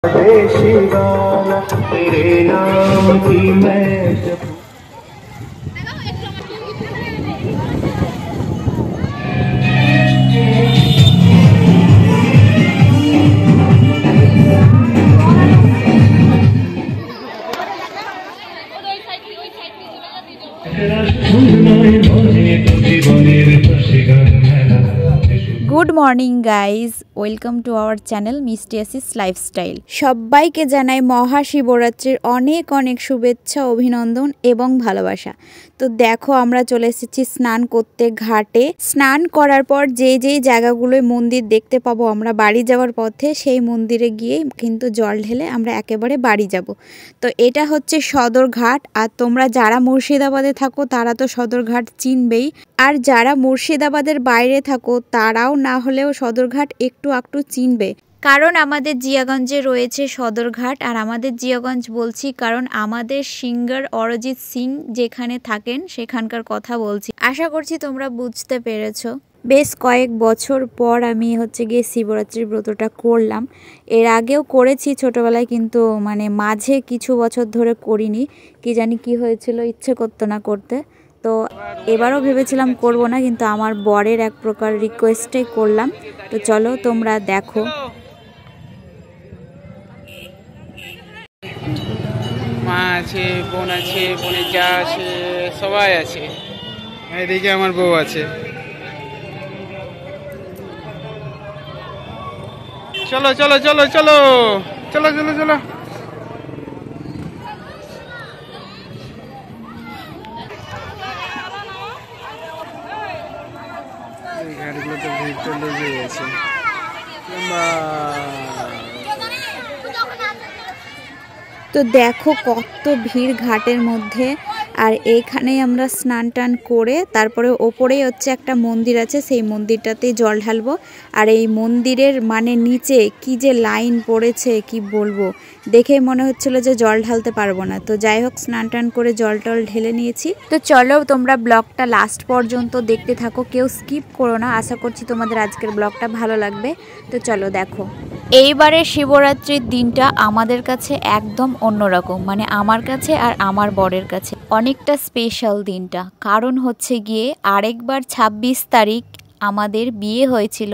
तेरे नाम की मैं good morning guys welcome to our channel मिस्टी एसिस लाइफस्टाइल। सबाइके जानाई महाशिवरात्रिर अनेक अनेक शुभेच्छा अभिनंदन एवं भालोबासा। तो देखो आमरा चले एसेछि स्नान करते घाटे। स्नान करार पर जे जे जायगागुलोय मंदिर देखते पाबो आमरा बाड़ी जाওয়ার पथे सेई मंदिरे गिये किन्तु जल ढेले आमरा एकेबारे बाड़ी जाबो। तो एटा होच्छे सदरघाट। और तोमरा जारा मुर्शिदाबादे थाको तारा तो सदरघाट चिनबेई, और जारा मुर्शिदाबादेर बाइरे थाको ताराओ ना हलेও सदरघाट एकटू आकटू चिनबे, कारण आमादेर जियागंजे रयेछे सदरघाट। और आमादेर जियागंज बोलছি कारण आमादेर सिंगार अरिजित सिंह जेखाने थाकेन सेखानकार कथा बोलছি। आशा करছি তোমরা বুঝতে পেরেছো। বেশ কয়েক বছর পর আমি হচ্ছে গিয়ে শিবরাত্রির ব্রতটা করলাম। এর আগেও করেছি ছোটবেলায়, কিন্তু মানে মাঝে কিছু বছর ধরে করিনি। কি জানি কি হয়েছিল, ইচ্ছে করতো না করতে। তো এবারও ভেবেছিলাম করব না, কিন্তু আমার বরের এক প্রকার রিকোয়েস্টে করলাম। তো চলো তোমরা দেখো। মা আছে, বোন আছে, বোনের যা আছে, সবাই আছে। এদিকে আমার বউ আছে। চলো চলো চলো চলো চলো চলো চলো। গাড়িগুলো তো ভিড় তো লেগে গেছে। তো দেখো কত ভিড় ঘাটের মধ্যে। আর এইখানেই আমরা স্নান টান করে তারপরে ওপরেই হচ্ছে একটা মন্দির আছে, সেই মন্দিরটাতেই জল ঢালবো। আর এই মন্দিরের মানে নিচে কি যে লাইন পড়েছে কি বলবো, দেখেই মনে হচ্ছিল যে জল ঢালতে পারবো না। তো যাই হোক স্নান টান করে জল টল ঢেলে নিয়েছি। তো চলো তোমরা ব্লগটা লাস্ট পর্যন্ত দেখতে থাকো, কেউ স্কিপ করো না। আশা করছি তোমাদের আজকের ব্লগটা ভালো লাগবে। তো চলো দেখো। এইবারের শিবরাত্রির দিনটা আমাদের কাছে একদম অন্যরকম, মানে আমার কাছে আর আমার বরের কাছে অনেকটা স্পেশাল দিনটা। কারণ হচ্ছে গিয়ে আরেকবার ২৬ তারিখ আমাদের বিয়ে হয়েছিল,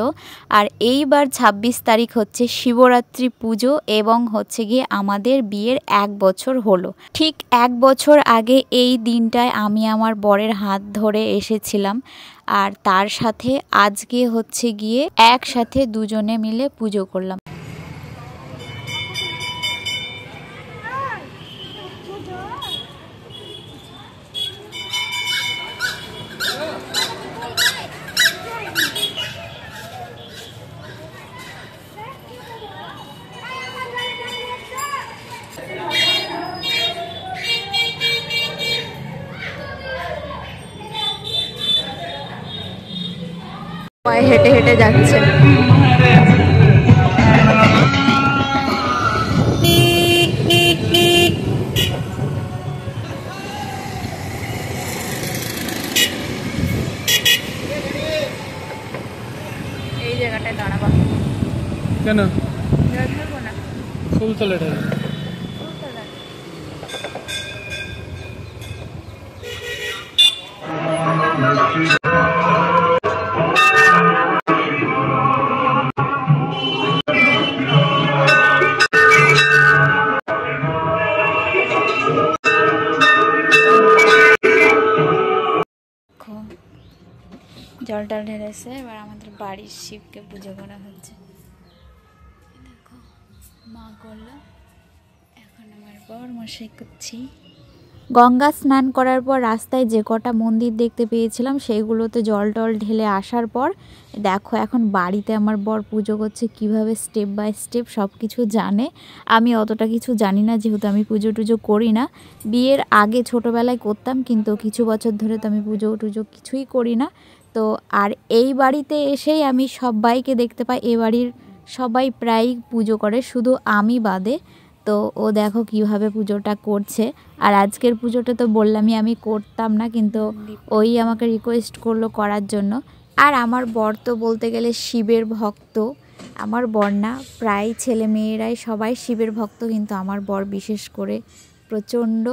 আর এইবার ২৬ তারিখ হচ্ছে শিবরাত্রি পুজো, এবং হচ্ছে গিয়ে আমাদের বিয়ের ১ বছর হলো। ঠিক ১ বছর আগে এই দিনটায় আমি আমার বরের হাত ধরে এসেছিলাম, আর তার সাথে আজকে হচ্ছে গিয়ে একসাথে দুজনে মিলে পুজো করলাম। হেঁটে হেঁটে যাচ্ছে। এই জায়গাটায় দাঁড়াবো কেন? জল ঢালবো না, ফুলতলা ঢালবো। জল টল ঢেলেছে, এবার আমাদের বাড়ির শিবকে পুজো করা হচ্ছে। দেখো মা করলো, এখন আমার বর মশাই করছি। গঙ্গা স্নান করার পর রাস্তায় যে কটা মন্দির দেখতে পেয়েছিলাম সেইগুলোতে জল টল ঢেলে আসার পর দেখো এখন বাড়িতে আমার বর পুজো করছে। কিভাবে স্টেপ বাই স্টেপ সব কিছু জানে। আমি অতটা কিছু জানি না, যেহেতু আমি পুজো টুজো করি না। বিয়ের আগে ছোটোবেলায় করতাম, কিন্তু কিছু বছর ধরে তো আমি পুজো টুজো কিছুই করি না। তো আর এই বাড়িতে এসেই আমি সবাইকে দেখতে পাই, এ বাড়ির সবাই প্রায় পুজো করে, শুধু আমি বাদে। তো ও দেখো কিভাবে পুজোটা করছে। আর আজকের পুজোটা তো বললামই আমি করতাম না, কিন্তু ওই আমাকে রিকোয়েস্ট করলো করার জন্য। আর আমার বর তো বলতে গেলে শিবের ভক্ত, আমার বর না, প্রায় ছেলে মেয়েরাই সবাই শিবের ভক্ত, কিন্তু আমার বর বিশেষ করে প্রচণ্ড।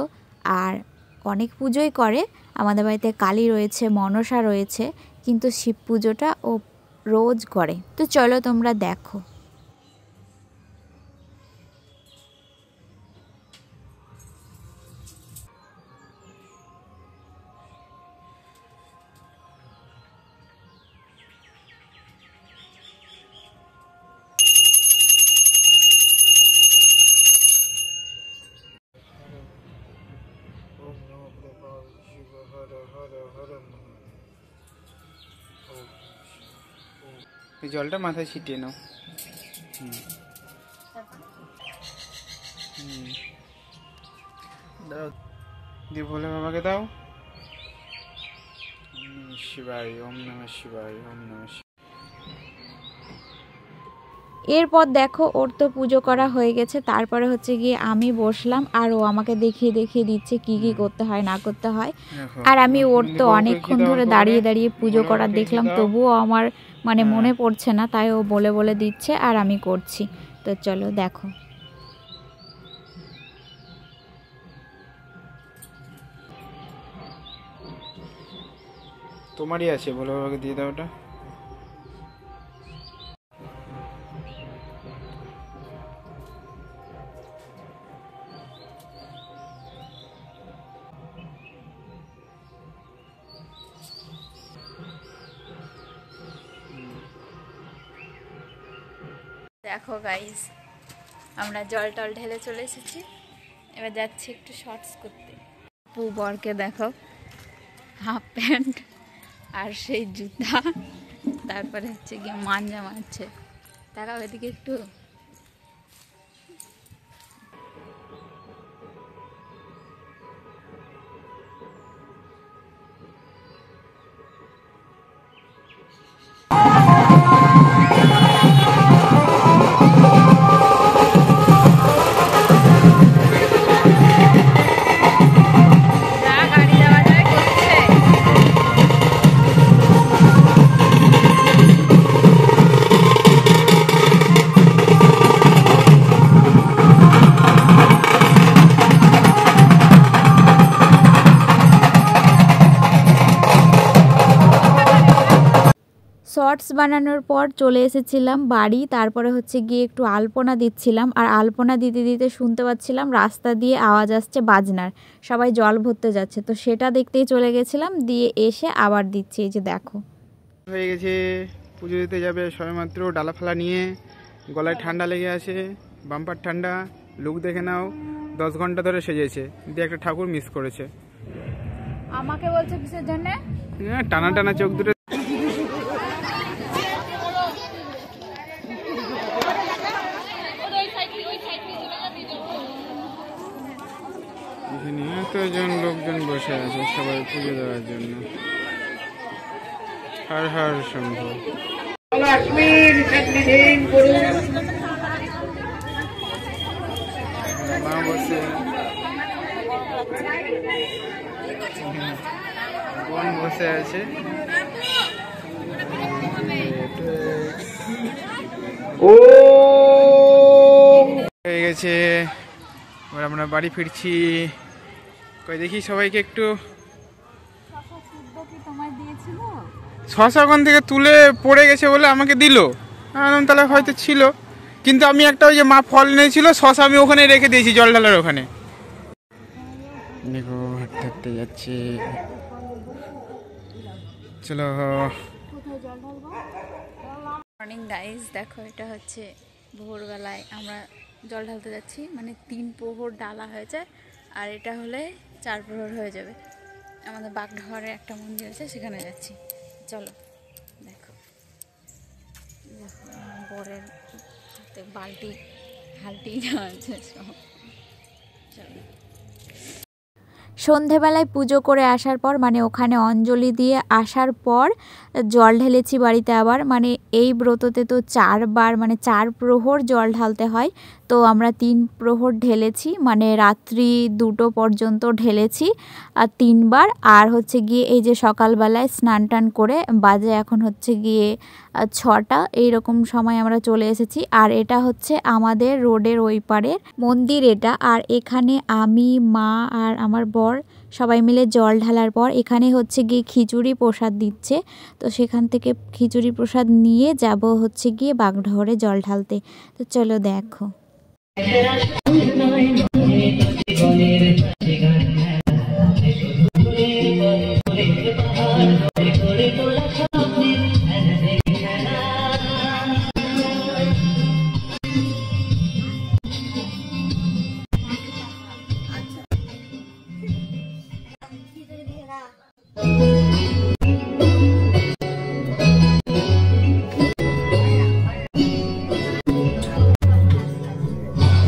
আর অনেক পুজোই করে, আমাদের বাড়িতে কালী রয়েছে, মনসা রয়েছে, কিন্তু শিব পুজোটা ও রোজ করে। তো চলো তোমরা দেখো। এই জলটা মাথায় ছিটিয়ে নাও। দিয়ে ভোলে বাবাকে দাও। ওম নমঃ শিবায়, ওম নমঃ শিবায়, ওম নমঃ শিবায়। এরপর দেখো ওর তো পুজো করা হয়ে গেছে, তারপরে হচ্ছে গিয়ে আমি বসলাম আর ও আমাকে দেখিয়ে দেখিয়ে দিচ্ছে কি কি করতে হয় না করতে হয়। আর আমি ওর তো অনেকক্ষণ ধরে দাঁড়িয়ে দাঁড়িয়ে পুজো করার দেখলাম, তবুও আমার মানে মনে পড়ছে না, তাই ও বলে বলে দিচ্ছে আর আমি করছি। তো চলো দেখো। তোমারই আছে, ভোলে বাবাকে দিয়ে দাও ওটা। দেখো গাইস, আমরা জল টল ঢেলে চলে এসেছি, এবার যাচ্ছি একটু শর্টস করতে। পু বরকে দেখো, হাফ প্যান্ট আর সেই জুতা, তারপরে হচ্ছে গিয়ে মাঞ্জা মারছে। দেখাও এদিকে একটু। শর্টস বানানোর পর চলে এসেছিলাম বাড়ি, তারপরে হচ্ছে গিয়ে একটু আলপনা দিচ্ছিলাম, আর আলপনা দিতে দিতে শুনতে পাচ্ছিলাম রাস্তা দিয়ে আওয়াজ আসছে বাজনার, সবাই জল ভরতে যাচ্ছে, তো সেটা দেখতেই চলে গেছিলাম, দিয়ে এসে আবার দিচ্ছি। এই যে দেখো হয়ে গেছে, পুজো দিতে যাবে সবেমাত্র, ডালা ফালা নিয়ে, গলায় ঠান্ডা লেগে আছে, বাম্পার ঠান্ডা। লুক দেখে নাও, 10 ঘন্টা ধরে সেজেছে, দিয়ে একটা ঠাকুর মিস করেছে। আমাকে বলছে কিসের জন্য? টানা টানা চোখ দুটো। এখানে এতজন লোকজন বসে আছে সবাই পুজো দেওয়ার জন্য। হর হর শম্ভু। মা বসে, বোন বসে আছে। হয়ে গেছে, এবার আমরা বাড়ি ফিরছি। কই দেখি সবাইকে একটু। শশা ওখান থেকে তুলে পড়ে গেছে বলে আমাকে দিল, তাহলে হয়তো ছিল, কিন্তু আমি একটা ওই যে মা ফল নিয়েছিল শশা, আমি ওখানে রেখে দিয়েছি জল ঢালার ওখানে। দেখো হাঁটতে হাঁটতে যাচ্ছে, চলো। মর্নিং গাইস, দেখো এটা হচ্ছে ভোরবেলায় আমরা জল ঢালতে যাচ্ছি, মানে 3 প্রহর ডালা হয়েছে, আর এটা হলে 4 প্রহর হয়ে যাবে। আমাদের বাগডাহারে একটা মন্দির আছে, সেখানে যাচ্ছি। চলো দেখো, বরের হাতে বালতি হালটি আছে সব। চলো। সন্ধেবেলায় পুজো করে আসার পর মানে ওখানে অঞ্জলি দিয়ে আসার পর জল ঢেলেছি বাড়িতে আবার। মানে এই ব্রততে তো 4 বার মানে 4 প্রহর জল ঢালতে হয়, তো আমরা 3 প্রহর ঢেলেছি, মানে রাত্রি 2টো পর্যন্ত ঢেলেছি আর 3 বার। আর হচ্ছে গিয়ে এই যে সকালবেলায় স্নান টান করে বাজে এখন হচ্ছে গিয়ে 6টা এইরকম সময় আমরা চলে এসেছি। আর এটা হচ্ছে আমাদের রোডের ওই পারের মন্দির এটা। আর এখানে আমি, মা আর আমার বর সবাই মিলে জল ঢালার পর এখানে হচ্ছে গিয়ে খিচুড়ি প্রসাদ দিচ্ছে, তো সেখান থেকে খিচুড়ি প্রসাদ নিয়ে যাব হচ্ছে গিয়ে বাগডোহরে জল ঢালতে। তো চলো দেখো।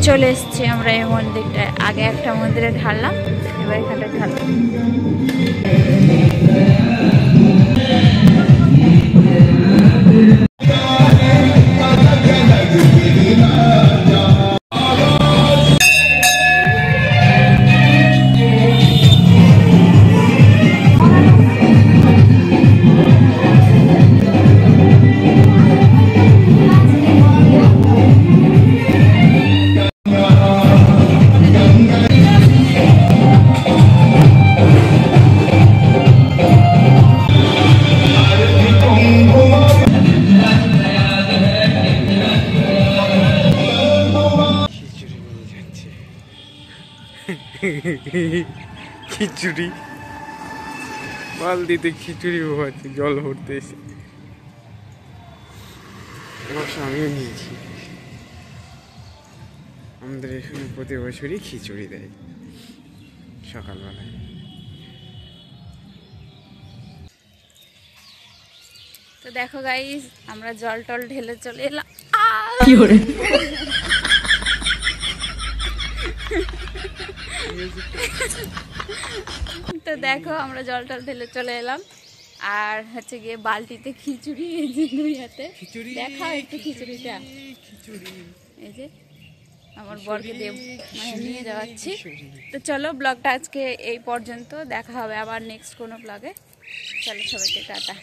চলে এসছি আমরা এই মন্দিরটায়। আগে একটা মন্দিরে ঢাললাম, এবার এখানটা ঢাললাম। খিচুড়ি বালতিতে খিচুড়ি হচ্ছে জল ভরতে এসে অবশ্য আমিও নিয়েছি। আমাদের এখানে প্রতি বছরই খিচুড়ি দেয় সকালবেলায়। তো দেখো গাইস, আমরা জল টল ঢেলে চলে এলাম। তো দেখো আমরা জল টল ঢেলে চলে এলাম, আর হচ্ছে গিয়ে বালতিতে খিচুড়ি, এই যে দুই হাতে দেখাও একটু খিচুড়িটা। এই যে আমার বরকে দেব মানে নিয়ে যাচ্ছি। তো চলো, ব্লগটা আজকে এই পর্যন্ত, দেখা হবে আবার নেক্সট কোনো ব্লগে। চলো সবাইকে টাটা।